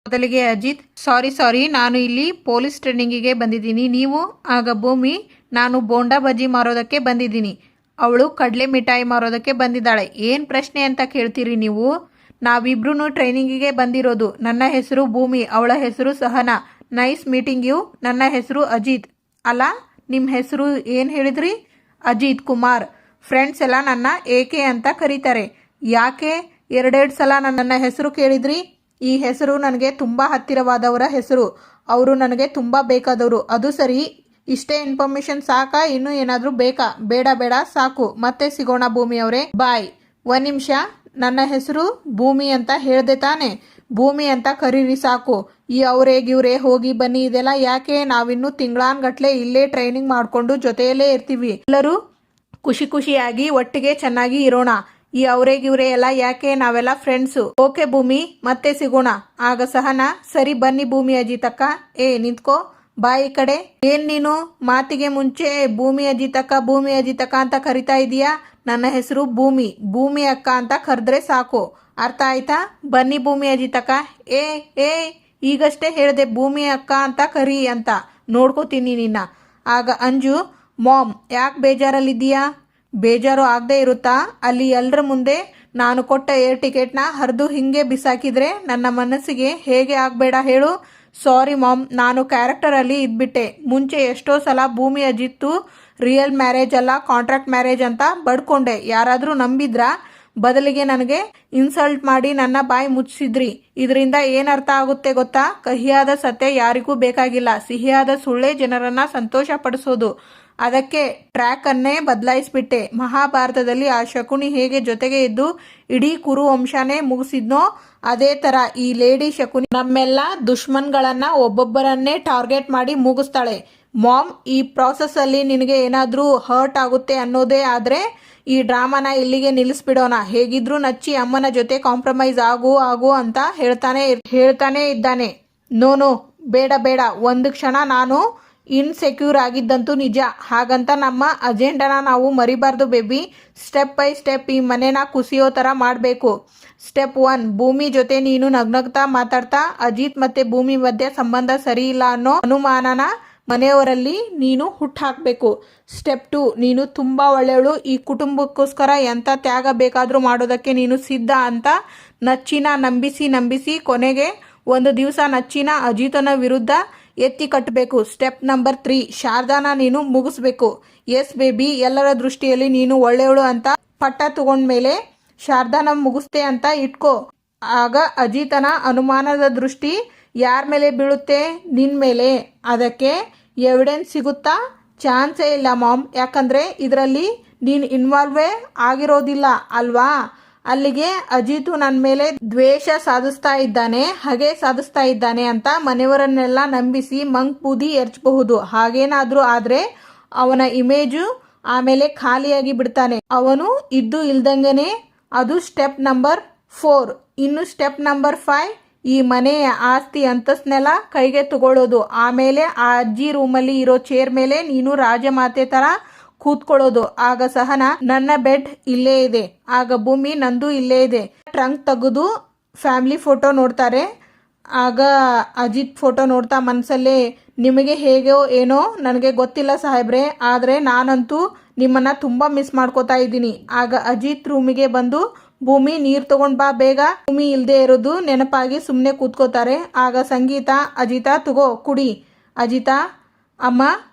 ಮೊದಲಿಗೆ ಅಜಿತ್, ಸಾರಿ ನಾನು ಇಲ್ಲಿ ಪೊಲೀಸ್ ಟ್ರೈನಿಂಗಿಗೆ ಬಂದಿದ್ದೀನಿ. ನೀವು? ಆಗ ಭೂಮಿ, ನಾನು ಬೋಂಡಾ ಬಜ್ಜಿ ಮಾರೋದಕ್ಕೆ ಬಂದಿದ್ದೀನಿ. ಅವಳು ಕಡಲೆ ಮಿಠಾಯಿ ಮಾರೋದಕ್ಕೆ ಬಂದಿದ್ದಾಳೆ. ಏನು ಪ್ರಶ್ನೆ ಅಂತ ಕೇಳ್ತೀರಿ ನೀವು? ನಾವಿಬ್ರು ಟ್ರೈನಿಂಗಿಗೆ ಬಂದಿರೋದು. ನನ್ನ ಹೆಸರು ಭೂಮಿ, ಅವಳ ಹೆಸರು ಸಹನಾ. Nice meeting you. ನನ್ನ ಹೆಸರು ಅಜಿತ್. ಅಲ್ಲ, ನಿಮ್ಮ ಹೆಸರು ಏನು ಹೇಳಿದ್ರಿ? ಅಜಿತ್ ಕುಮಾರ್. ಫ್ರೆಂಡ್ಸ್ ಎಲ್ಲ ನನ್ನ ಏಕೆ ಅಂತ ಕರೀತಾರೆ. ಯಾಕೆ ಎರಡೆರಡು ಸಲ ನನ್ನ ಹೆಸರು ಕೇಳಿದ್ರಿ? ಈ ಹೆಸರು ನನಗೆ ತುಂಬ ಹತ್ತಿರವಾದವರ ಹೆಸರು. ಅವರು ನನಗೆ ತುಂಬ ಬೇಕಾದವರು. ಅದು ಸರಿ, ಇಷ್ಟೇ ಇನ್ಫಾರ್ಮೇಶನ್ ಸಾಕಾ? ಇನ್ನೂ ಏನಾದರೂ ಬೇಕಾ? ಬೇಡ ಸಾಕು. ಮತ್ತೆ ಸಿಗೋಣ ಭೂಮಿ ಅವರೇ, ಬಾಯ್. ಒಂದು ನಿಮಿಷ, ನನ್ನ ಹೆಸರು ಭೂಮಿ ಅಂತ ಹೇಳ್ದೆ ತಾನೆ? ಭೂಮಿ ಅಂತ ಕರೀರಿ ಸಾಕು. ಈ ಅವರೇ ಗಿವ್ರೇ ಹೋಗಿ ಬನ್ನಿ ಇದೆಲ್ಲ ಯಾಕೆ? ನಾವಿನ್ನೂ ತಿಂಗಳಾನ್ಗಟ್ಲೆ ಇಲ್ಲೇ ಟ್ರೈನಿಂಗ್ ಮಾಡಿಕೊಂಡು ಜೊತೆಯಲ್ಲೇ ಇರ್ತೀವಿ. ಎಲ್ಲರೂ ಖುಷಿಯಾಗಿ ಒಟ್ಟಿಗೆ ಚೆನ್ನಾಗಿ ಇರೋಣ. ಈ ಅವರೇ ಗಿವ್ರೇ ಎಲ್ಲ ಯಾಕೆ? ನಾವೆಲ್ಲ ಫ್ರೆಂಡ್ಸು. ಓಕೆ ಭೂಮಿ, ಮತ್ತೆ ಸಿಗೋಣ. ಆಗ ಸಹನಾ, ಸರಿ ಬನ್ನಿ ಭೂಮಿ ಅಜಿತಕ್ಕ. ನಿಂತ್ಕೋ, ಬಾಯಿ ಕಡೆ. ಏನ್ ನೀನು ಮಾತಿಗೆ ಮುಂಚೆ ಭೂಮಿ ಅಜಿತಕ್ಕ ಅಂತ ಕರಿತಾ ಇದೀಯಾ? ನನ್ನ ಹೆಸರು ಭೂಮಿ. ಭೂಮಿ ಅಕ್ಕ ಅಂತ ಕರೆದ್ರೆ ಸಾಕು. ಅರ್ಥ ಆಯ್ತಾ? ಬನ್ನಿ ಭೂಮಿ ಅಜಿತಕ್ಕ. ಈಗಷ್ಟೇ ಹೇಳಿದೆ ಭೂಮಿ ಅಕ್ಕ ಅಂತ ಕರಿ ಅಂತ. ನೋಡ್ಕೋತೀನಿ ನಿನ್ನ. ಆಗ ಅಂಜು, ಮಾಮ್ ಯಾಕೆ ಬೇಜಾರಲ್ಲಿದ್ದೀಯಾ? ಬೇಜಾರು ಆಗದೆ ಇರುತ್ತಾ? ಅಲ್ಲಿ ಎಲ್ಲರ ಮುಂದೆ ನಾನು ಕೊಟ್ಟ ಏರ್ ಟಿಕೆಟ್ನ ಹರಿದು ಹಿಂಗೆ ಬಿಸಾಕಿದ್ರೆ ನನ್ನ ಮನಸ್ಸಿಗೆ ಹೇಗೆ ಆಗಬೇಡ ಹೇಳು? ಸಾರಿ ಮಾಮ್, ನಾನು ಕ್ಯಾರೆಕ್ಟರಲ್ಲಿ ಇದ್ಬಿಟ್ಟೆ. ಮುಂಚೆ ಎಷ್ಟೋ ಸಲ ಭೂಮಿ ಅಜಿತ್ತು ರಿಯಲ್ ಮ್ಯಾರೇಜ್ ಅಲ್ಲ ಕಾಂಟ್ರಾಕ್ಟ್ ಮ್ಯಾರೇಜ್ ಅಂತ ಬಡ್ಕೊಂಡೆ. ಯಾರಾದರೂ ನಂಬಿದ್ರಾ? ಬದಲಿಗೆ ನನಗೆ ಇನ್ಸಲ್ಟ್ ಮಾಡಿ ನನ್ನ ಬಾಯಿ ಮುಚ್ಚಿಸಿದ್ರಿ. ಇದರಿಂದ ಏನರ್ಥ ಆಗುತ್ತೆ ಗೊತ್ತಾ? ಕಹಿಯಾದ ಸತ್ಯ ಯಾರಿಗೂ ಬೇಕಾಗಿಲ್ಲ. ಸಿಹಿಯಾದ ಸುಳ್ಳೇ ಜನರನ್ನ ಸಂತೋಷ ಪಡಿಸೋದು. ಅದಕ್ಕೆ ಟ್ರ್ಯಾಕ್ ಅನ್ನೇ ಬದಲಾಯಿಸ್ಬಿಟ್ಟೆ. ಮಹಾಭಾರತದಲ್ಲಿ ಆ ಶಕುನಿ ಹೇಗೆ ಜೊತೆಗೆ ಇದ್ದು ಇಡೀ ಕುರು ವಂಶನೇ ಮುಗಿಸಿದ್ನೋ ಅದೇ ತರ ಈ ಲೇಡಿ ಶಕುನಿ ನಮ್ಮೆಲ್ಲ ದುಶ್ಮನ್ಗಳನ್ನ ಒಬ್ಬೊಬ್ಬರನ್ನೇ ಟಾರ್ಗೆಟ್ ಮಾಡಿ ಮುಗಿಸ್ತಾಳೆ. ಮಾಮ್, ಈ ಪ್ರಾಸೆಸ್ ಅಲ್ಲಿ ನಿನಗೆ ಏನಾದರೂ ಹರ್ಟ್ ಆಗುತ್ತೆ ಅನ್ನೋದೇ ಆದ್ರೆ ಈ ಡ್ರಾಮಾನ ಇಲ್ಲಿಗೆ ನಿಲ್ಲಿಸ್ಬಿಡೋಣ. ಹೇಗಿದ್ರು ನಚ್ಚಿ ಅಮ್ಮನ ಜೊತೆ ಕಾಂಪ್ರಮೈಸ್ ಆಗು ಅಂತ ಹೇಳ್ತಾನೆ ಇದ್ದಾನೆ. ನೋ, ಬೇಡ. ಒಂದು ಕ್ಷಣ ನಾನು ಇನ್ಸೆಕ್ಯೂರ್ ಆಗಿದ್ದಂತೂ ನಿಜ. ಹಾಗಂತ ನಮ್ಮ ಅಜೆಂಡಾನ ನಾವು ಮರಿಬಾರ್ದು ಬೇಬಿ. ಸ್ಟೆಪ್ ಬೈ ಸ್ಟೆಪ್ ಈ ಮನೆನ ಕುಸಿಯೋ ಥರ ಮಾಡಬೇಕು. ಸ್ಟೆಪ್ 1, ಭೂಮಿ ಜೊತೆ ನೀನು ನಗ್ನಗ್ತಾ ಮಾತಾಡ್ತಾ ಅಜಿತ್ ಮತ್ತೆ ಭೂಮಿ ಮಧ್ಯೆ ಸಂಬಂಧ ಸರಿ ಇಲ್ಲ ಅನ್ನೋ ಅನುಮಾನನ ಮನೆಯವರಲ್ಲಿ ನೀನು ಹುಟ್ಟಾಕಬೇಕು. ಸ್ಟೆಪ್ 2, ನೀನು ತುಂಬ ಒಳ್ಳೆಯವಳು. ಈ ಕುಟುಂಬಕ್ಕೋಸ್ಕರ ಎಂಥ ತ್ಯಾಗ ಬೇಕಾದರೂ ಮಾಡೋದಕ್ಕೆ ನೀನು ಸಿದ್ಧ ಅಂತ ನಚ್ಚಿನ ನಂಬಿಸಿ ಕೊನೆಗೆ ಒಂದು ದಿವಸ ನಚ್ಚಿನ ಅಜಿತನ ವಿರುದ್ಧ ಎತ್ತಿ ಕಟ್ಟಬೇಕು. ಸ್ಟೆಪ್ ನಂಬರ್ 3, ಶಾರದಾನ ನೀನು ಮುಗಿಸ್ಬೇಕು. ಎಸ್ ಬೇಬಿ, ಎಲ್ಲರ ದೃಷ್ಟಿಯಲ್ಲಿ ನೀನು ಒಳ್ಳೆಯವಳು ಅಂತ ಪಟ್ಟ ತಗೊಂಡ್ಮೇಲೆ ಶಾರದಾನ ಮುಗಿಸ್ತೆ ಅಂತ ಇಟ್ಕೋ. ಆಗ ಅಜಿತನ ಅನುಮಾನದ ದೃಷ್ಟಿ ಯಾರ ಮೇಲೆ ಬೀಳುತ್ತೆ? ನಿನ್ ಮೇಲೆ. ಅದಕ್ಕೆ ಎವಿಡೆನ್ಸ್ ಸಿಗುತ್ತಾ? ಚಾನ್ಸೇ ಇಲ್ಲ ಮಾಮ್. ಯಾಕಂದ್ರೆ ಇದರಲ್ಲಿ ನೀನು ಇನ್ವಾಲ್ವೇ ಆಗಿರೋದಿಲ್ಲ ಅಲ್ವಾ? ಅಲ್ಲಿಗೆ ಅಜಿತು ನನ್ನ ಮೇಲೆ ದ್ವೇಷ ಸಾಧಿಸ್ತಾ ಇದ್ದಾನೆ ಅಂತ ಮನೆಯವರನ್ನೆಲ್ಲ ನಂಬಿಸಿ ಮಂಕ್ ಬೂದಿ ಎರಚಬಹುದು. ಹಾಗೇನಾದ್ರೂ ಆದ್ರೆ ಅವನ ಇಮೇಜು ಆಮೇಲೆ ಖಾಲಿಯಾಗಿ ಬಿಡ್ತಾನೆ. ಅವನು ಇದ್ದು ಇಲ್ದಂಗೆನೆ. ಅದು ಸ್ಟೆಪ್ ನಂಬರ್ 4. ಇನ್ನು ಸ್ಟೆಪ್ ನಂಬರ್ 5, ಈ ಮನೆಯ ಆಸ್ತಿ ಅಂತಸ್ನೆಲ್ಲ ಕೈಗೆ ತಗೊಳ್ಳೋದು. ಆಮೇಲೆ ಆ ಅಜ್ಜಿ ರೂಮಲ್ಲಿ ಇರೋ ಚೇರ್ ಮೇಲೆ ನೀನು ರಾಜಮಾತೆ ತರ ಕೂತ್ಕೊಳ್ಳೋದು. ಆಗ ಸಹನಾ, ನನ್ನ ಬೆಡ್ ಇಲ್ಲೇ ಇದೆ. ಆಗ ಭೂಮಿ, ನಂದು ಇಲ್ಲೇ ಇದೆ. ಟ್ರಂಕ್ ತೆಗೆದು ಫ್ಯಾಮಿಲಿ ಫೋಟೋ ನೋಡ್ತಾರೆ. ಆಗ ಅಜಿತ್ ಫೋಟೋ ನೋಡ್ತಾ ಮನಸ್ಸಲ್ಲೇ, ನಿಮಗೆ ಹೇಗೋ ಏನೋ ನನಗೆ ಗೊತ್ತಿಲ್ಲ ಸಾಹೇಬ್ರೆ, ಆದರೆ ನಾನಂತೂ ನಿಮ್ಮನ್ನ ತುಂಬ ಮಿಸ್ ಮಾಡ್ಕೋತಾ ಇದ್ದೀನಿ. ಆಗ ಅಜಿತ್ ರೂಮಿಗೆ ಬಂದು, ಭೂಮಿ ನೀರು ತಗೊಂಡ್ ಬಾ ಬೇಗ. ಭೂಮಿ ಇಲ್ಲದೆ ಇರೋದು ನೆನಪಾಗಿ ಸುಮ್ಮನೆ ಕೂತ್ಕೋತಾರೆ. ಆಗ ಸಂಗೀತ, ಅಜಿತಾ ತಗೋ ಕುಡಿ. ಅಜಿತಾ, ಅಮ್ಮ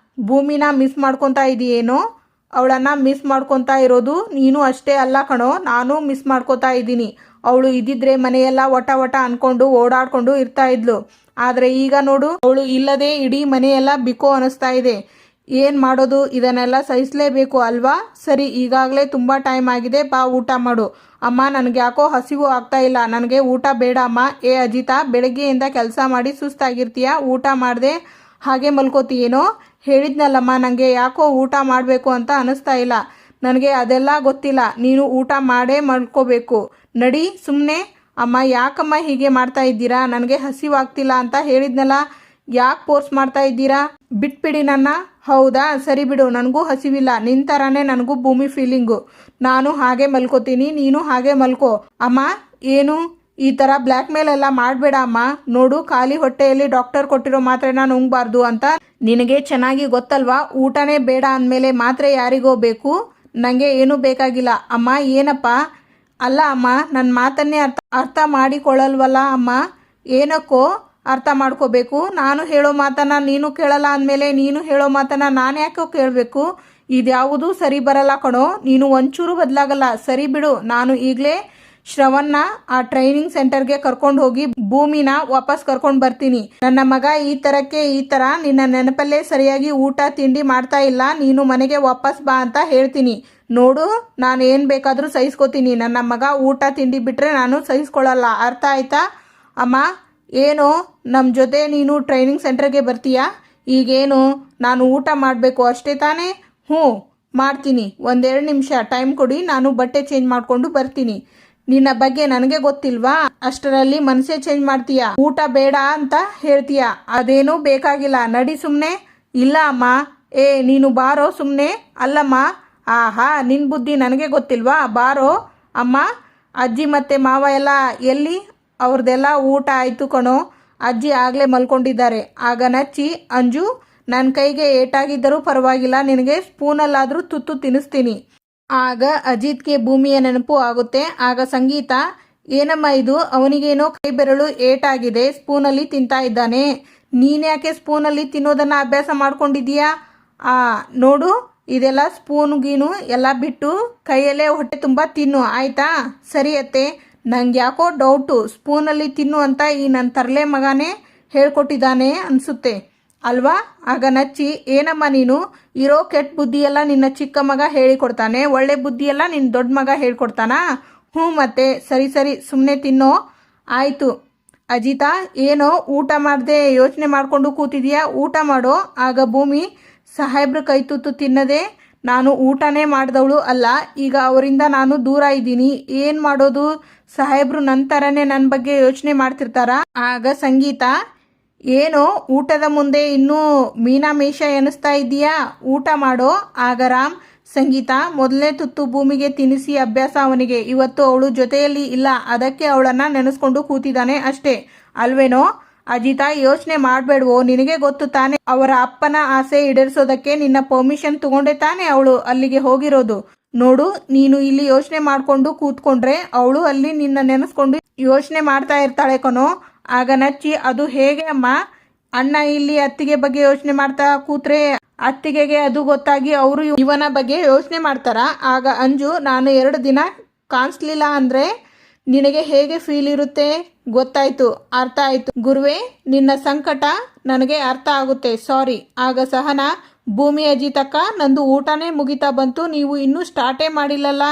ಭೂಮಿನ ಮಿಸ್ ಮಾಡ್ಕೊತಾ ಇದೆಯೇನೋ? ಅವಳನ್ನ ಮಿಸ್ ಮಾಡ್ಕೊತಾ ಇರೋದು ನೀನು ಅಷ್ಟೇ ಅಲ್ಲ ಕಣೋ, ನಾನು ಮಿಸ್ ಮಾಡ್ಕೋತಾ ಇದ್ದೀನಿ. ಅವಳು ಇದ್ದಿದ್ರೆ ಮನೆಯೆಲ್ಲ ವಟ ಅನ್ಕೊಂಡು ಓಡಾಡ್ಕೊಂಡು ಇರ್ತಾ ಇದ್ಲು. ಆದ್ರೆ ಈಗ ನೋಡು, ಅವಳು ಇಲ್ಲದೆ ಇಡೀ ಮನೆಯೆಲ್ಲ ಬಿಕೋ ಅನಿಸ್ತಾ ಇದೆ. ಏನ್ ಮಾಡೋದು? ಇದನ್ನೆಲ್ಲ ಸಹಿಸಲೇಬೇಕು ಅಲ್ವಾ? ಸರಿ, ಈಗಾಗಲೇ ತುಂಬಾ ಟೈಮ್ ಆಗಿದೆ, ಬಾ ಊಟ ಮಾಡು. ಅಮ್ಮ, ನನಗೆ ಯಾಕೋ ಹಸಿವು ಆಗ್ತಾ ಇಲ್ಲ, ನನಗೆ ಊಟ ಬೇಡ ಅಮ್ಮ. ಅಜಿತಾ, ಬೆಳಗ್ಗೆಯಿಂದ ಕೆಲಸ ಮಾಡಿ ಸುಸ್ತಾಗಿರ್ತೀಯ, ಊಟ ಮಾಡದೆ ಹಾಗೆ ಮಲ್ಕೋತೀಯೇನೋ? ಹೇಳಿದ್ನಲ್ಲಮ್ಮ, ನನಗೆ ಯಾಕೋ ಊಟ ಮಾಡಬೇಕು ಅಂತ ಅನಿಸ್ತಾ ಇಲ್ಲ. ನನಗೆ ಅದೆಲ್ಲ ಗೊತ್ತಿಲ್ಲ, ನೀನು ಊಟ ಮಾಡೇ ಮಲ್ಕೋಬೇಕು. ನಡಿ ಸುಮ್ಮನೆ. ಅಮ್ಮ, ಯಾಕಮ್ಮ ಹೀಗೆ ಮಾಡ್ತಾ ಇದ್ದೀರಾ? ನನಗೆ ಹಸಿವಾಗ್ತಿಲ್ಲ ಅಂತ ಹೇಳಿದ್ನಲ್ಲ, ಯಾಕೆ ಫೋರ್ಸ್ ಮಾಡ್ತಾ ಇದ್ದೀರಾ? ಬಿಟ್ಬಿಡಿ ನನ್ನ. ಹೌದಾ, ಸರಿ ಬಿಡು, ನನಗೂ ಹಸಿವಿಲ್ಲ. ನಿನ್ ಥರನೇ ನನಗೂ ಭೂಮಿ ಫೀಲಿಂಗು. ನಾನು ಹಾಗೆ ಮಲ್ಕೋತೀನಿ, ನೀನು ಹಾಗೆ ಮಲ್ಕೋ. ಅಮ್ಮ, ಏನು ಈ ಥರ ಬ್ಲ್ಯಾಕ್ ಮೇಲ್ ಎಲ್ಲ ಮಾಡಬೇಡ ಅಮ್ಮ. ನೋಡು, ಖಾಲಿ ಹೊಟ್ಟೆಯಲ್ಲಿ ಡಾಕ್ಟರ್ ಕೊಟ್ಟಿರೋ ಮಾತ್ರೆನ ನುಂಗಬಾರ್ದು ಅಂತ ನಿನಗೆ ಚೆನ್ನಾಗಿ ಗೊತ್ತಲ್ವಾ. ಊಟನೇ ಬೇಡ ಅಂದಮೇಲೆ ಮಾತ್ರೆ ಯಾರಿಗೋ ಬೇಕು, ನನಗೆ ಏನೂ ಬೇಕಾಗಿಲ್ಲ. ಅಮ್ಮ ಏನಪ್ಪ? ಅಲ್ಲ ಅಮ್ಮ, ನನ್ನ ಮಾತನ್ನೇ ಅರ್ಥ ಮಾಡಿಕೊಳ್ಳಲ್ವಲ್ಲ ಅಮ್ಮ. ಏನಕ್ಕೋ ಅರ್ಥ ಮಾಡ್ಕೋಬೇಕು? ನಾನು ಹೇಳೋ ಮಾತನ್ನ ನೀನು ಕೇಳಲ್ಲ ಅಂದಮೇಲೆ ನೀನು ಹೇಳೋ ಮಾತನ್ನ ನಾನು ಯಾಕೋ ಕೇಳಬೇಕು? ಇದ್ಯಾವುದೂ ಸರಿ ಬರಲ್ಲ ಕಣೋ. ನೀನು ಒಂಚೂರು ಬದಲಾಗಲ್ಲ. ಸರಿ ಬಿಡು, ನಾನು ಈಗಲೇ ಶ್ರವಣ್ನ ಆ ಟ್ರೈನಿಂಗ್ ಸೆಂಟರ್ಗೆ ಕರ್ಕೊಂಡು ಹೋಗಿ ಭೂಮಿನ ವಾಪಸ್ ಕರ್ಕೊಂಡು ಬರ್ತೀನಿ. ನನ್ನ ಮಗ ಈ ಥರ ನಿನ್ನ ನೆನಪಲ್ಲೇ ಸರಿಯಾಗಿ ಊಟ ತಿಂಡಿ ಮಾಡ್ತಾ ಇಲ್ಲ, ನೀನು ಮನೆಗೆ ವಾಪಸ್ ಬಾ ಅಂತ ಹೇಳ್ತೀನಿ. ನೋಡು, ನಾನು ಏನು ಬೇಕಾದರೂ ಸಹಿಸ್ಕೋತೀನಿ. ನನ್ನ ಮಗ ಊಟ ತಿಂಡಿ ಬಿಟ್ಟರೆ ನಾನು ಸಹಿಸ್ಕೊಳ್ಳಲ್ಲ. ಅರ್ಥ ಆಯ್ತಾ? ಅಮ್ಮ, ಏನು ನಮ್ಮ ಜೊತೆ ನೀನು ಟ್ರೈನಿಂಗ್ ಸೆಂಟರ್ಗೆ ಬರ್ತೀಯಾ? ಈಗೇನು ನಾನು ಊಟ ಮಾಡಬೇಕು ಅಷ್ಟೇ ತಾನೇ? ಹ್ಞೂ ಮಾಡ್ತೀನಿ. 1-2 ನಿಮಿಷ ಟೈಮ್ ಕೊಡಿ, ನಾನು ಬಟ್ಟೆ ಚೇಂಜ್ ಮಾಡಿಕೊಂಡು ಬರ್ತೀನಿ. ನಿನ್ನ ಬಗ್ಗೆ ನನಗೆ ಗೊತ್ತಿಲ್ವಾ? ಅಷ್ಟರಲ್ಲಿ ಮನಸ್ಸೇ ಚೇಂಜ್ ಮಾಡ್ತೀಯಾ? ಊಟ ಬೇಡ ಅಂತ ಹೇಳ್ತೀಯಾ? ಅದೇನೂ ಬೇಕಾಗಿಲ್ಲ, ನಡಿ ಸುಮ್ಮನೆ. ಇಲ್ಲ ಅಮ್ಮ. ನೀನು ಬಾರೋ ಸುಮ್ಮನೆ. ಅಲ್ಲಮ್ಮ. ಆಹಾ, ನಿನ್ನ ಬುದ್ಧಿ ನನಗೆ ಗೊತ್ತಿಲ್ವಾ? ಬಾರೋ ಅಮ್ಮ. ಅಜ್ಜಿ ಮತ್ತು ಮಾವ ಎಲ್ಲ ಎಲ್ಲಿ? ಅವ್ರದ್ದೆಲ್ಲ ಊಟ ಆಯಿತು ಕಣೋ. ಅಜ್ಜಿ ಆಗಲೇ ಮಲ್ಕೊಂಡಿದ್ದಾರೆ. ಆಗ ನಚ್ಚಿ, ಅಂಜು, ನನ್ನ ಕೈಗೆ ಏಟಾಗಿದ್ದರೂ ಪರವಾಗಿಲ್ಲ, ನಿನಗೆ ಸ್ಪೂನಲ್ಲಾದರೂ ತುತ್ತು ತಿನ್ನಿಸ್ತೀನಿ. ಆಗ ಅಜಿತ್ಗೆ ಭೂಮಿಯ ನೆನಪು ಆಗುತ್ತೆ. ಆಗ ಸಂಗೀತ, ಏನಮ್ಮ ಇದು? ಅವನಿಗೇನೋ ಕೈ ಬೆರಳು ಏಟಾಗಿದೆ, ಸ್ಪೂನಲ್ಲಿ ತಿಂತಾ ಇದ್ದಾನೆ. ನೀನ್ಯಾಕೆ ಸ್ಪೂನಲ್ಲಿ ತಿನ್ನೋದನ್ನು ಅಭ್ಯಾಸ ಮಾಡ್ಕೊಂಡಿದ್ದೀಯಾ? ನೋಡು, ಇದೆಲ್ಲ ಸ್ಪೂನು ಗೀನು ಎಲ್ಲ ಬಿಟ್ಟು ಕೈಯಲ್ಲೇ ಹೊಟ್ಟೆ ತುಂಬ ತಿನ್ನು, ಆಯಿತಾ? ಸರಿ ಅತ್ತೆ. ನಂಗೆ ಯಾಕೋ ಡೌಟು, ಸ್ಪೂನಲ್ಲಿ ತಿನ್ನು ಅಂತ ಈ ನನ್ನ ತರಲೆ ಮಗನೇ ಹೇಳ್ಕೊಟ್ಟಿದ್ದಾನೆ ಅನಿಸುತ್ತೆ ಅಲ್ವಾ? ಆಗ ನಚ್ಚಿ, ಏನಮ್ಮ ನೀನು? ಇರೋ ಕೆಟ್ಟ ಬುದ್ಧಿಯೆಲ್ಲ ನಿನ್ನ ಚಿಕ್ಕ ಮಗ ಹೇಳಿಕೊಡ್ತಾನೆ, ಒಳ್ಳೆ ಬುದ್ಧಿಯೆಲ್ಲ ನಿನ್ನ ದೊಡ್ಡ ಮಗ ಹೇಳ್ಕೊಡ್ತಾನಾ? ಹ್ಞೂ ಮತ್ತೆ. ಸರಿ ಸುಮ್ಮನೆ ತಿನ್ನೋ. ಆಯಿತು. ಅಜಿತಾ, ಏನೋ ಊಟ ಮಾಡದೆ ಯೋಚನೆ ಮಾಡಿಕೊಂಡು ಕೂತಿದೀಯಾ? ಊಟ ಮಾಡೋ. ಆಗ ಭೂಮಿ, ಸಾಹೇಬ್ರ ಕೈ ತುತ್ತು ತಿನ್ನದೆ ನಾನು ಊಟನೇ ಮಾಡಿದವಳು ಅಲ್ಲ. ಈಗ ಅವರಿಂದ ನಾನು ದೂರ ಇದ್ದೀನಿ. ಏನು ಮಾಡೋದು? ಸಾಹೇಬ್ರು ನನ್ನ ಥರನೇ ನನ್ನ ಬಗ್ಗೆ ಯೋಚನೆ ಮಾಡ್ತಿರ್ತಾರಾ? ಆಗ ಸಂಗೀತ, ಏನೋ ಊಟದ ಮುಂದೆ ಇನ್ನೂ ಮೀನಾಮೇಷ ಎನಿಸ್ತಾ ಇದೆಯಾ? ಊಟ ಮಾಡೋ. ಆಗ ರಾಮ್, ಸಂಗೀತ, ಮೊದಲನೇ ತುತ್ತು ಭೂಮಿಗೆ ತಿನ್ನಿಸಿ ಅಭ್ಯಾಸ ಅವನಿಗೆ. ಇವತ್ತು ಅವಳು ಜೊತೆಯಲ್ಲಿ ಇಲ್ಲ, ಅದಕ್ಕೆ ಅವಳನ್ನು ನೆನೆಸ್ಕೊಂಡು ಕೂತಿದ್ದಾನೆ ಅಷ್ಟೇ, ಅಲ್ವೇನೋ? ಅಜಿತಾ, ಯೋಚನೆ ಮಾಡಬೇಡವೋ? ನಿನಗೆ ಗೊತ್ತು ತಾನೆ, ಅವರ ಅಪ್ಪನ ಆಸೆ ಈಡೇರಿಸೋದಕ್ಕೆ ನಿನ್ನ ಪರ್ಮಿಷನ್ ತಗೊಂಡೆ ತಾನೆ ಅವಳು ಅಲ್ಲಿಗೆ ಹೋಗಿರೋದು. ನೋಡು, ನೀನು ಇಲ್ಲಿ ಯೋಚನೆ ಮಾಡಿಕೊಂಡು ಕೂತ್ಕೊಂಡ್ರೆ ಅವಳು ಅಲ್ಲಿ ನಿನ್ನ ನೆನೆಸ್ಕೊಂಡು ಯೋಚನೆ ಮಾಡ್ತಾ ಇರ್ತಾಳೆ ಕಣೋ. ಆಗ ನಚ್ಚಿ, ಅದು ಹೇಗೆ ಅಮ್ಮ? ಅಣ್ಣ ಇಲ್ಲಿ ಅತ್ತಿಗೆ ಬಗ್ಗೆ ಯೋಚನೆ ಮಾಡ್ತಾ ಕೂತ್ರೆ ಅತ್ತಿಗೆಗೆ ಅದು ಗೊತ್ತಾಗಿ ಅವರು ಇವನ ಬಗ್ಗೆ ಯೋಚನೆ ಮಾಡ್ತಾರಾ? ಆಗ ಅಂಜು, ನಾನು 2 ದಿನ ಕಾಣಿಸ್ಲಿಲ್ಲ ಅಂದರೆ ನಿನಗೆ ಹೇಗೆ ಫೀಲ್ ಇರುತ್ತೆ? ಗೊತ್ತಾಯ್ತು, ಅರ್ಥ ಆಯ್ತು ಗುರುವೇ, ನಿನ್ನ ಸಂಕಟ ನನಗೆ ಅರ್ಥ ಆಗುತ್ತೆ, ಸಾರಿ. ಆಗ ಸಹನಾ, ಭೂಮಿ ಅಜಿತಕ್ಕ, ನಂದು ಊಟನೇ ಮುಗಿತಾ ಬಂತು, ನೀವು ಇನ್ನೂ ಸ್ಟಾರ್ಟೇ ಮಾಡಿಲ್ಲಲ್ಲ.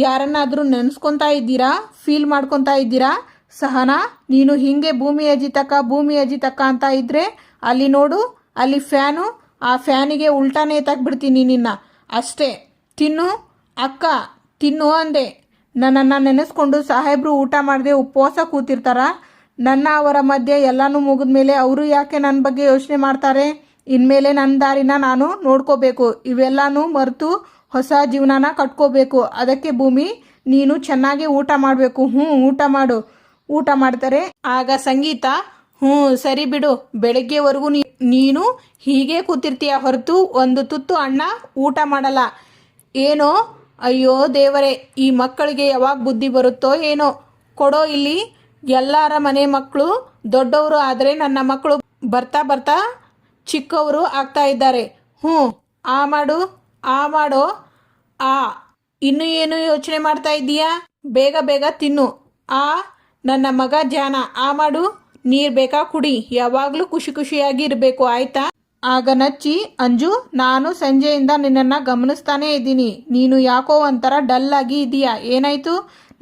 ಯಾರನ್ನಾದರೂ ನೆನೆಸ್ಕೊತಾ ಇದ್ದೀರಾ? ಫೀಲ್ ಮಾಡ್ಕೊತಾ ಇದ್ದೀರಾ? ಸಹನಾ, ನೀನು ಹೀಗೆ ಭೂಮಿ ಅಜಿತಕ್ಕ ಅಂತ ಇದ್ರೆ ಅಲ್ಲಿ ನೋಡು, ಅಲ್ಲಿ ಫ್ಯಾನು, ಆ ಫ್ಯಾನಿಗೆ ಉಲ್ಟಾನೇ ತಗ್ಬಿಡ್ತೀನಿ ನಿನ್ನ. ಅಷ್ಟೇ, ತಿನ್ನು ಅಕ್ಕ, ತಿನ್ನು ಅಂದೆ. ನನ್ನನ್ನು ನೆನೆಸ್ಕೊಂಡು ಸಾಹೇಬ್ರು ಊಟ ಮಾಡದೆ ಉಪವಾಸ ಕೂತಿರ್ತಾರ? ನನ್ನ ಅವರ ಮಧ್ಯೆ ಎಲ್ಲನೂ ಮುಗಿದ್ಮೇಲೆ ಅವರು ಯಾಕೆ ನನ್ನ ಬಗ್ಗೆ ಯೋಚನೆ ಮಾಡ್ತಾರೆ? ಇನ್ಮೇಲೆ ನನ್ನ ದಾರಿನ ನಾನು ನೋಡ್ಕೋಬೇಕು, ಇವೆಲ್ಲನೂ ಮರೆತು ಹೊಸ ಜೀವನನ ಕಟ್ಕೋಬೇಕು. ಅದಕ್ಕೆ ಭೂಮಿ, ನೀನು ಚೆನ್ನಾಗಿ ಊಟ ಮಾಡಬೇಕು. ಊಟ ಮಾಡು. ಊಟ ಮಾಡ್ತಾರೆ. ಆಗ ಸಂಗೀತ, ಸರಿ ಬಿಡು, ಬೆಳಗ್ಗೆವರೆಗೂ ನೀನು ಹೀಗೆ ಕೂತಿರ್ತೀಯ ಹೊರತು ಒಂದು ತುತ್ತು ಅಣ್ಣ ಊಟ ಮಾಡಲ್ಲ. ಏನೋ, ಅಯ್ಯೋ ದೇವರೇ, ಈ ಮಕ್ಕಳಿಗೆ ಯಾವಾಗ ಬುದ್ಧಿ ಬರುತ್ತೋ ಏನೋ. ಕೊಡೋ ಇಲ್ಲಿ. ಎಲ್ಲರ ಮನೆ ಮಕ್ಕಳು ದೊಡ್ಡವರು ಆದರೆ ನನ್ನ ಮಕ್ಕಳು ಬರ್ತಾ ಬರ್ತಾ ಚಿಕ್ಕವರು ಆಗ್ತಾ ಇದ್ದಾರೆ. ಆ ಮಾಡೋ. ಇನ್ನೂ ಏನು ಯೋಚನೆ ಮಾಡ್ತಾ ಇದ್ದೀಯಾ? ಬೇಗ ಬೇಗ ತಿನ್ನು. ನನ್ನ ಮಗ ಜಾನ, ಮಾಡು. ನೀರು ಬೇಕಾ? ಕುಡಿ. ಯಾವಾಗಲೂ ಖುಷಿಯಾಗಿ ಇರಬೇಕು, ಆಯ್ತಾ? ಆಗ ನಚ್ಚಿ, ಅಂಜು, ನಾನು ಸಂಜೆಯಿಂದ ನಿನ್ನನ್ನು ಗಮನಿಸ್ತಾನೇ ಇದ್ದೀನಿ. ನೀನು ಯಾಕೋ ಒಂಥರ ಡಲ್ ಆಗಿ ಇದೀಯಾ, ಏನಾಯಿತು?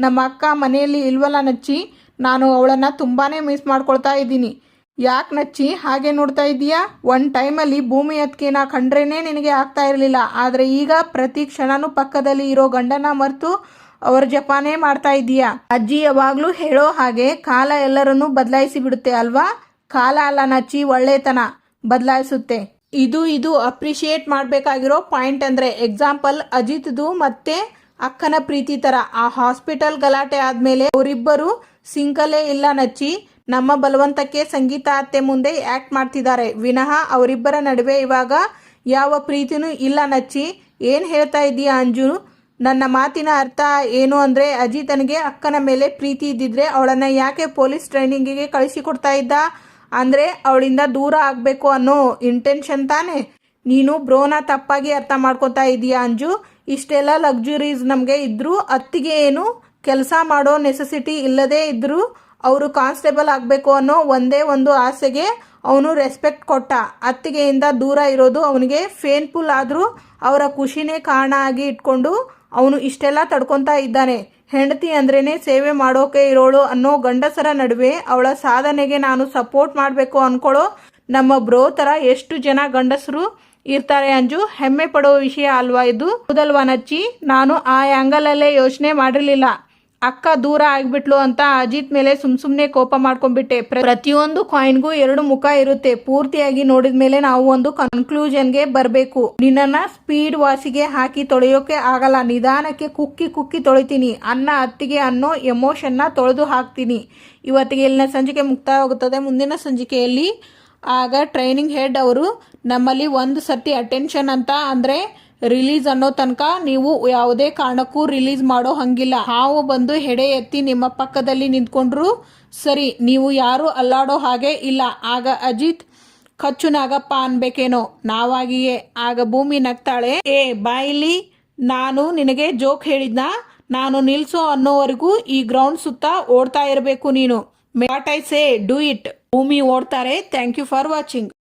ನಮ್ಮ ಅಕ್ಕ ಮನೆಯಲ್ಲಿ ಇಲ್ವಲ್ಲ ನಚ್ಚಿ, ನಾನು ಅವಳನ್ನು ತುಂಬಾ ಮಿಸ್ ಮಾಡ್ಕೊಳ್ತಾ ಇದ್ದೀನಿ. ಯಾಕೆ ನಚ್ಚಿ ಹಾಗೆ ನೋಡ್ತಾ ಇದ್ದೀಯಾ? ಒಂದು ಟೈಮಲ್ಲಿ ಭೂಮಿ ಅತ್ತಿಗೆನ ಕಂಡ್ರೇನೆ ನಿನಗೆ ಆಗ್ತಾ ಇರಲಿಲ್ಲ, ಆದರೆ ಈಗ ಪ್ರತಿ ಕ್ಷಣನೂ ಪಕ್ಕದಲ್ಲಿ ಇರೋ ಗಂಡನ ಮರೆತು ಅವರ ಜಪಾನೇ ಮಾಡ್ತಾ ಇದ್ದೀಯಾ. ಅಜ್ಜಿ ಯಾವಾಗಲೂ ಹೇಳೋ ಹಾಗೆ ಕಾಲ ಎಲ್ಲರನ್ನೂ ಬದಲಾಯಿಸಿ ಬಿಡುತ್ತೆ ಅಲ್ವಾ? ಕಾಲ ಅಲ್ಲ ನಚ್ಚಿ, ಒಳ್ಳೆತನ ಬದಲಾಯಿಸುತ್ತೆ. ಇದು ಅಪ್ರಿಷಿಯೇಟ್ ಮಾಡಬೇಕಾಗಿರೋ ಪಾಯಿಂಟ್. ಅಂದರೆ ಎಕ್ಸಾಂಪಲ್, ಅಜಿತ್ದು ಮತ್ತೆ ಅಕ್ಕನ ಪ್ರೀತಿ ಥರ. ಆ ಹಾಸ್ಪಿಟಲ್ ಗಲಾಟೆ ಆದಮೇಲೆ ಅವರಿಬ್ಬರು ಸಿಂಕಲ್ಲೇ ಇಲ್ಲ ನಚ್ಚಿ. ನಮ್ಮ ಬಲವಂತಕ್ಕೆ ಸಂಗೀತ ಅತ್ತೆ ಮುಂದೆ ಆ್ಯಕ್ಟ್ ಮಾಡ್ತಿದ್ದಾರೆ ವಿನಃ ಅವರಿಬ್ಬರ ನಡುವೆ ಇವಾಗ ಯಾವ ಪ್ರೀತಿನೂ ಇಲ್ಲ ನಚ್ಚಿ. ಏನು ಹೇಳ್ತಾ ಇದ್ದೀಯಾ ಅಂಜು? ನನ್ನ ಮಾತಿನ ಅರ್ಥ ಏನು ಅಂದರೆ ಅಜಿತನಿಗೆ ಅಕ್ಕನ ಮೇಲೆ ಪ್ರೀತಿ ಇದ್ದಿದ್ರೆ ಅವಳನ್ನು ಯಾಕೆ ಪೊಲೀಸ್ ಟ್ರೈನಿಂಗಿಗೆ ಕಳಿಸಿಕೊಡ್ತಾ ಇದ್ದ? ಅಂದರೆ ಅವಳಿಂದ ದೂರ ಆಗಬೇಕು ಅನ್ನೋ ಇಂಟೆನ್ಷನ್ ತಾನೆ? ನೀನು ಬ್ರೋನ ತಪ್ಪಾಗಿ ಅರ್ಥ ಮಾಡ್ಕೊತಾ ಇದೀಯಾ ಅಂಜು. ಇಷ್ಟೆಲ್ಲ ಲಕ್ಸುರೀಸ್ ನಮಗೆ ಇದ್ದರೂ ಅತ್ತಿಗೆ ಏನು ಕೆಲಸ ಮಾಡೋ ನೆಸೆಸಿಟಿ ಇಲ್ಲದೇ ಇದ್ದರೂ ಅವರು ಕಾನ್ಸ್ಟೇಬಲ್ ಆಗಬೇಕು ಅನ್ನೋ ಒಂದೇ ಒಂದು ಆಸೆಗೆ ಅವನು ರೆಸ್ಪೆಕ್ಟ್ ಕೊಟ್ಟ. ಅತ್ತಿಗೆಯಿಂದ ದೂರ ಇರೋದು ಅವನಿಗೆ ಪೇನ್ಫುಲ್ ಆದರೂ ಅವರ ಖುಷಿನೇ ಕಾರಣ ಆಗಿ ಇಟ್ಕೊಂಡು ಅವನು ಇಷ್ಟೆಲ್ಲ ತಡ್ಕೊತಾ ಇದ್ದಾನೆ. ಹೆಂಡತಿ ಅಂದ್ರೇ ಸೇವೆ ಮಾಡೋಕೆ ಇರೋಳು ಅನ್ನೋ ಗಂಡಸರ ನಡುವೆ ಅವಳ ಸಾಧನೆಗೆ ನಾನು ಸಪೋರ್ಟ್ ಮಾಡಬೇಕು ಅಂದ್ಕೊಳ್ಳೋ ನಮ್ಮ ಬ್ರೋ ಥರ ಎಷ್ಟು ಜನ ಗಂಡಸರು ಇರ್ತಾರೆ ಅಂಜು. ಹೆಮ್ಮೆ ಪಡೋ ವಿಷಯ ಅಲ್ವಾ ಇದು? ಹೌದಲ್ವಾ ನಚ್ಚಿ? ನಾನು ಆ ಆ್ಯಂಗಲಲ್ಲೇ ಯೋಚನೆ ಮಾಡಿರಲಿಲ್ಲ. ಅಕ್ಕ ದೂರ ಆಗಿಬಿಟ್ಲು ಅಂತ ಅಜಿತ್ ಮೇಲೆ ಸುಮ್ಮನೆ ಕೋಪ ಮಾಡ್ಕೊಂಡ್ಬಿಟ್ಟೆ. ಪ್ರತಿಯೊಂದು ಕಾಯಿನ್ಗೂ ಎರಡು ಮುಖ ಇರುತ್ತೆ. ಪೂರ್ತಿಯಾಗಿ ನೋಡಿದ ಮೇಲೆ ನಾವು ಒಂದು ಕನ್ಕ್ಲೂಷನ್ಗೆ ಬರಬೇಕು. ನಿನ್ನನ್ನು ಸ್ಪೀಡ್ ವಾಸಿಗೆ ಹಾಕಿ ತೊಳೆಯೋಕೆ ಆಗಲ್ಲ. ನಿಧಾನಕ್ಕೆ ಕುಕ್ಕಿ ಕುಕ್ಕಿ ತೊಳಿತೀನಿ. ಅನ್ನ ಅತ್ತಿಗೆ ಅನ್ನೋ ಎಮೋಷನ್ನ ತೊಳೆದು ಹಾಕ್ತೀನಿ. ಇವತ್ತಿಗೆ ಇಲ್ಲಿನ ಸಂಚಿಕೆ ಮುಕ್ತಾಯವಾಗುತ್ತದೆ. ಮುಂದಿನ ಸಂಚಿಕೆಯಲ್ಲಿ ಆಗ ಟ್ರೈನಿಂಗ್ ಹೆಡ್ ಅವರು ನಮ್ಮಲ್ಲಿ ಒಂದು ಸರ್ತಿ ಅಟೆನ್ಷನ್ ಅಂತ ಅಂದರೆ ರಿಲೀಸ್ ಅನ್ನೋ ತನಕ ನೀವು ಯಾವುದೇ ಕಾರಣಕ್ಕೂ ರಿಲೀಸ್ ಮಾಡೋ ಹಂಗಿಲ್ಲ. ಹಾವು ಬಂದು ಹೆಡೆ ಎತ್ತಿ ನಿಮ್ಮ ಪಕ್ಕದಲ್ಲಿ ನಿಂತ್ಕೊಂಡ್ರು ಸರಿ, ನೀವು ಯಾರು ಅಲ್ಲಾಡೋ ಹಾಗೆ ಇಲ್ಲ. ಆಗ ಅಜಿತ್ ಕಚ್ಚು ನಾಗಪ್ಪ ಅನ್ಬೇಕೇನೋ ನಾವಾಗಿಯೇ. ಆಗ ಭೂಮಿ ನಗ್ತಾಳೆ, ಏ ಬಾಯಿಲಿ, ನಾನು ನಿನಗೆ ಜೋಕ್ ಹೇಳಿದ್ನಾ? ನಾನು ನಿಲ್ಸೋ ಅನ್ನೋವರೆಗೂ ಈ ಗ್ರೌಂಡ್ ಸುತ್ತ ಓಡ್ತಾ ಇರಬೇಕು ನೀನು. What I say do it. Bhoomi ಓಡ್ತಾರೆ. Thank you for watching.